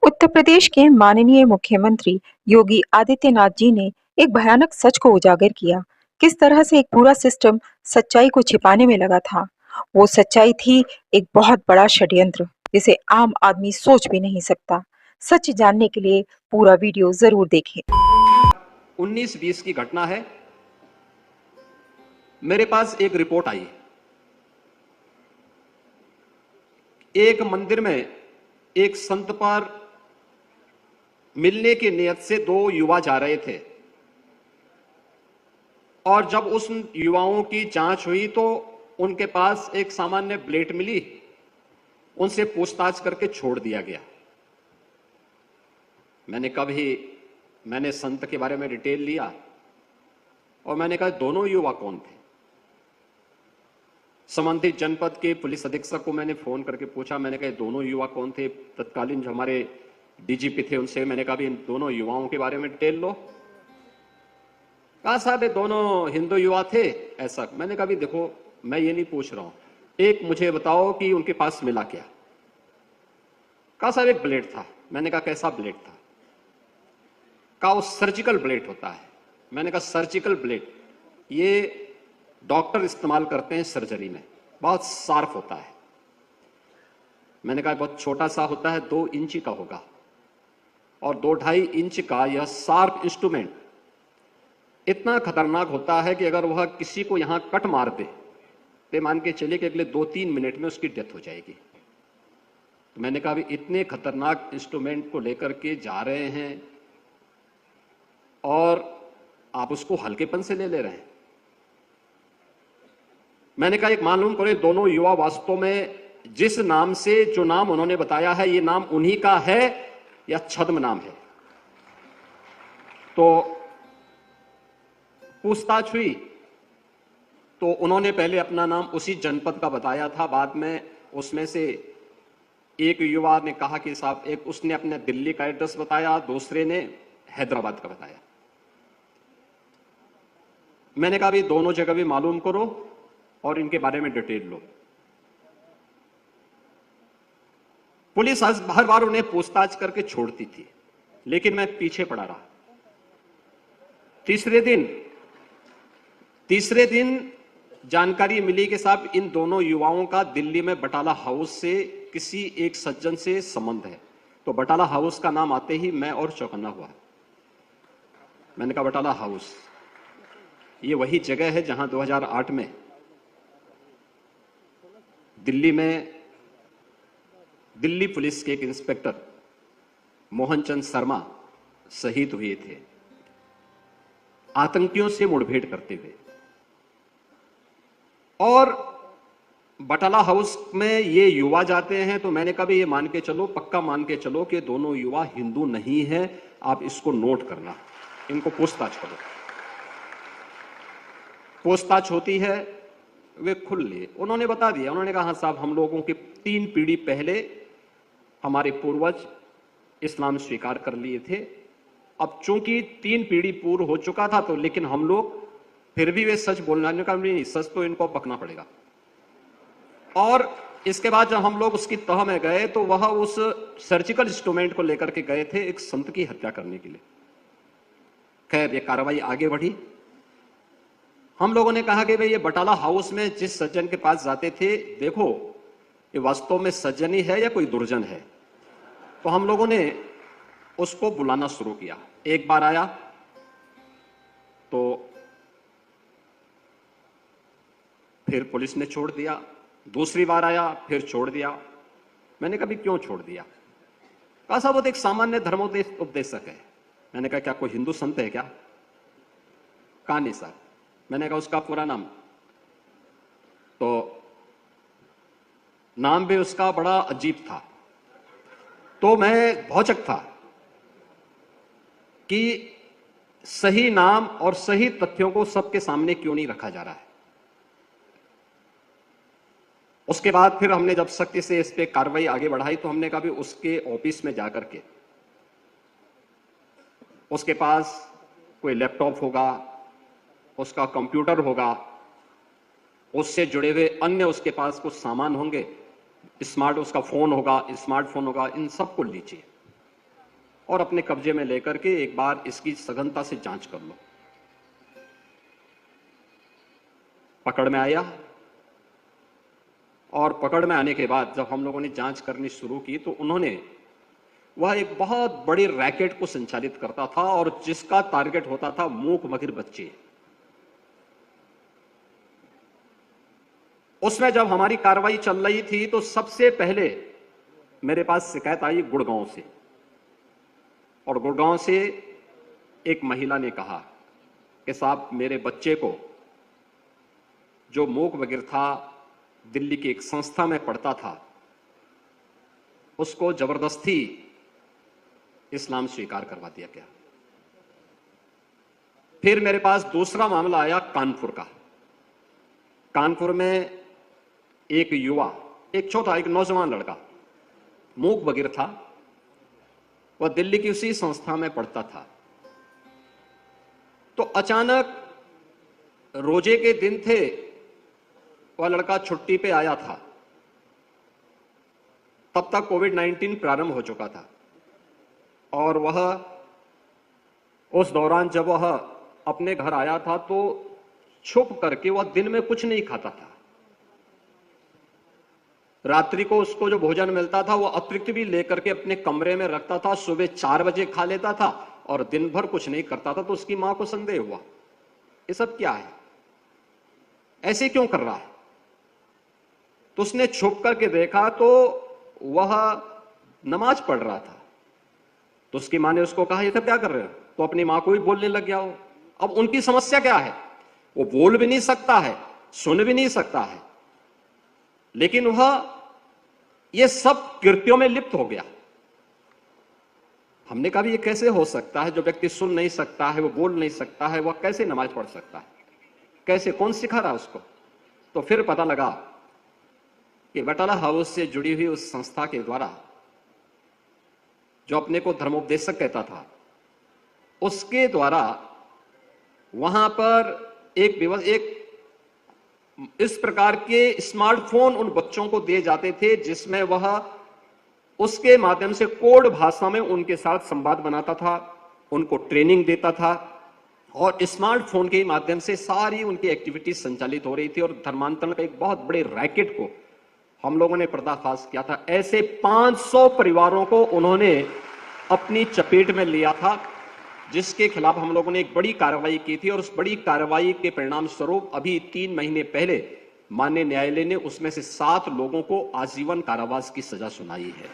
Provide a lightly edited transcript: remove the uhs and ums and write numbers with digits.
उत्तर प्रदेश के माननीय मुख्यमंत्री योगी आदित्यनाथ जी ने एक भयानक सच को उजागर किया। किस तरह से एक पूरा सिस्टम सच्चाई को छिपाने में लगा था। वो सच्चाई थी एक बहुत बड़ा षड्यंत्र जिसे आम आदमी सोच भी नहीं सकता। सच जानने के लिए पूरा वीडियो जरूर देखें। 19-20 की घटना है। मेरे पास एक रिपोर्ट आई। एक मंदिर में एक संत पर मिलने की नियत से दो युवा जा रहे थे और जब उस युवाओं की जांच हुई तो उनके पास एक सामान्य प्लेट मिली। उनसे पूछताछ करके छोड़ दिया गया। मैंने संत के बारे में डिटेल लिया और मैंने कहा दोनों युवा कौन थे। संबंधित जनपद के पुलिस अधीक्षक को मैंने फोन करके पूछा। मैंने कहा दोनों युवा कौन थे। तत्कालीन जो हमारे डीजीपी थे उनसे मैंने कहा इन दोनों युवाओं के बारे में डिटेल लो। कहा साहब ये दोनों हिंदू युवा थे ऐसा। मैंने कहा देखो मैं ये नहीं पूछ रहा हूं, एक मुझे बताओ कि उनके पास मिला क्या। कहा साहब एक ब्लेड था। मैंने कहा कैसा ब्लेड था। कहा वो सर्जिकल ब्लेड होता है। मैंने कहा सर्जिकल ब्लेड ये डॉक्टर इस्तेमाल करते हैं सर्जरी में, बहुत शार्प होता है। मैंने कहा बहुत छोटा सा होता है, 2 इंच का होगा और 2-2.5 इंच का यह शार्प इंस्ट्रूमेंट इतना खतरनाक होता है कि अगर वह किसी को यहां कट मार दे तो मान के चलिए कि अगले 2-3 मिनट में उसकी डेथ हो जाएगी। तो मैंने कहा इतने खतरनाक इंस्ट्रूमेंट को लेकर के जा रहे हैं और आप उसको हल्केपन से ले रहे हैं। मैंने कहा एक मालूम करें दोनों युवा वास्तव में जिस नाम से जो नाम उन्होंने बताया है ये नाम उन्हीं का है या छद्म नाम है। तो पूछताछ हुई तो उन्होंने पहले अपना नाम उसी जनपद का बताया था। बाद में उसमें से एक युवा ने कहा कि साहब एक उसने अपने दिल्ली का एड्रेस बताया, दूसरे ने हैदराबाद का बताया। मैंने कहा दोनों जगह भी मालूम करो और इनके बारे में डिटेल लो। पुलिस हर बार उन्हें पूछताछ करके छोड़ती थी लेकिन मैं पीछे पड़ा रहा। तीसरे दिन जानकारी मिली कि साहब इन दोनों युवाओं का दिल्ली में बटाला हाउस से किसी एक सज्जन से संबंध है। तो बटाला हाउस का नाम आते ही मैं और चौकन्ना हुआ। मैंने कहा बटाला हाउस ये वही जगह है जहां 2008 में दिल्ली पुलिस के एक इंस्पेक्टर मोहनचंद शर्मा शहीद हुए थे आतंकियों से मुठभेड़ करते हुए। और बटाला हाउस में ये युवा जाते हैं तो मैंने कहा ये मान के चलो, पक्का मान के चलो कि दोनों युवा हिंदू नहीं हैं। आप इसको नोट करना, इनको पूछताछ करो। पूछताछ होती है, वे खुल लिए। उन्होंने बता दिया। उन्होंने कहा हाँ साहब हम लोगों के 3 पीढ़ी पहले हमारे पूर्वज इस्लाम स्वीकार कर लिए थे। अब चूंकि 3 पीढ़ी पूर्व हो चुका था तो लेकिन हम लोग फिर भी वे सच बोलने का नहीं, सच तो इनको पकना पड़ेगा। और इसके बाद जब हम लोग उसकी तह में गए तो वह उस सर्जिकल इंस्ट्रूमेंट को लेकर के गए थे एक संत की हत्या करने के लिए। खैर ये कार्रवाई आगे बढ़ी। हम लोगों ने कहा कि भाई ये बटाला हाउस में जिस सज्जन के पास जाते थे, देखो ये वास्तव में सज्जन ही है या कोई दुर्जन है। तो हम लोगों ने उसको बुलाना शुरू किया। एक बार आया तो फिर पुलिस ने छोड़ दिया, दूसरी बार आया फिर छोड़ दिया। मैंने कहा क्यों छोड़ दिया। कहा साहब वो तो एक सामान्य धर्मोपदेश उपदेशक है। मैंने कहा क्या कोई हिंदू संत है क्या। कहा नहीं साहब। मैंने कहा उसका पूरा नाम। तो नाम भी उसका बड़ा अजीब था। तो मैं भौचक था कि सही नाम और सही तथ्यों को सबके सामने क्यों नहीं रखा जा रहा है। उसके बाद फिर हमने जब सख्ती से इस पे कार्रवाई आगे बढ़ाई तो हमने कहा भी उसके ऑफिस में जाकर के उसके पास कोई लैपटॉप होगा, उसका कंप्यूटर होगा, उससे जुड़े हुए अन्य उसके पास कुछ सामान होंगे, उसका फोन होगा, स्मार्टफोन होगा, इन सबको लीजिए। और अपने कब्जे में लेकर के एक बार इसकी सघनता से जांच कर लो। पकड़ में आया और पकड़ में आने के बाद जब हम लोगों ने जांच करनी शुरू की तो उन्होंने वह एक बहुत बड़ी रैकेट को संचालित करता था और जिसका टारगेट होता था मूक बधिर बच्चे। उसमें जब हमारी कार्रवाई चल रही थी तो सबसे पहले मेरे पास शिकायत आई गुड़गांव से, और गुड़गांव से एक महिला ने कहा कि साहब मेरे बच्चे को जो मूक बधिर था, दिल्ली की एक संस्था में पढ़ता था, उसको जबरदस्ती इस्लाम स्वीकार करवा दिया गया। फिर मेरे पास दूसरा मामला आया कानपुर का। कानपुर में एक युवा, एक छोटा एक नौजवान लड़का मूक बधिर था, वह दिल्ली की उसी संस्था में पढ़ता था। तो अचानक रोजे के दिन थे, वह लड़का छुट्टी पे आया था, तब तक कोविड-19 प्रारंभ हो चुका था और वह उस दौरान जब वह अपने घर आया था तो छुप करके वह दिन में कुछ नहीं खाता था। रात्रि को उसको जो भोजन मिलता था वो अतिरिक्त भी लेकर के अपने कमरे में रखता था। सुबह 4 बजे खा लेता था और दिन भर कुछ नहीं करता था। तो उसकी मां को संदेह हुआ, ये सब क्या है, ऐसे क्यों कर रहा है। तो उसने छुप करके देखा तो वह नमाज पढ़ रहा था। तो उसकी मां ने उसको कहा, ये सब क्या कर रहे हो। तो अपनी मां को भी बोलने लग गया वो। अब उनकी समस्या क्या है, वो बोल भी नहीं सकता है, सुन भी नहीं सकता है, लेकिन वह ये सब कृत्यों में लिप्त हो गया। हमने कहा भी ये कैसे हो सकता है, जो व्यक्ति सुन नहीं सकता है, वो बोल नहीं सकता है, वह कैसे नमाज पढ़ सकता है, कैसे, कौन सिखा रहा है उसको। तो फिर पता लगा कि बटाला हाउस से जुड़ी हुई उस संस्था के द्वारा, जो अपने को धर्मोपदेशक कहता था, उसके द्वारा वहां पर एक इस प्रकार के स्मार्टफोन उन बच्चों को दिए जाते थे जिसमें वह उसके माध्यम से कोड भाषा में उनके साथ संवाद बनाता था, उनको ट्रेनिंग देता था और स्मार्टफोन के माध्यम से सारी उनकी एक्टिविटीज संचालित हो रही थी। और धर्मांतरण का एक बहुत बड़े रैकेट को हम लोगों ने पर्दाफाश किया था। ऐसे 500 परिवारों को उन्होंने अपनी चपेट में लिया था, जिसके खिलाफ हम लोगों ने एक बड़ी कार्रवाई की थी। और उस बड़ी कार्रवाई के परिणाम स्वरूप अभी 3 महीने पहले माननीय न्यायालय ने उसमें से 7 लोगों को आजीवन कारावास की सजा सुनाई है।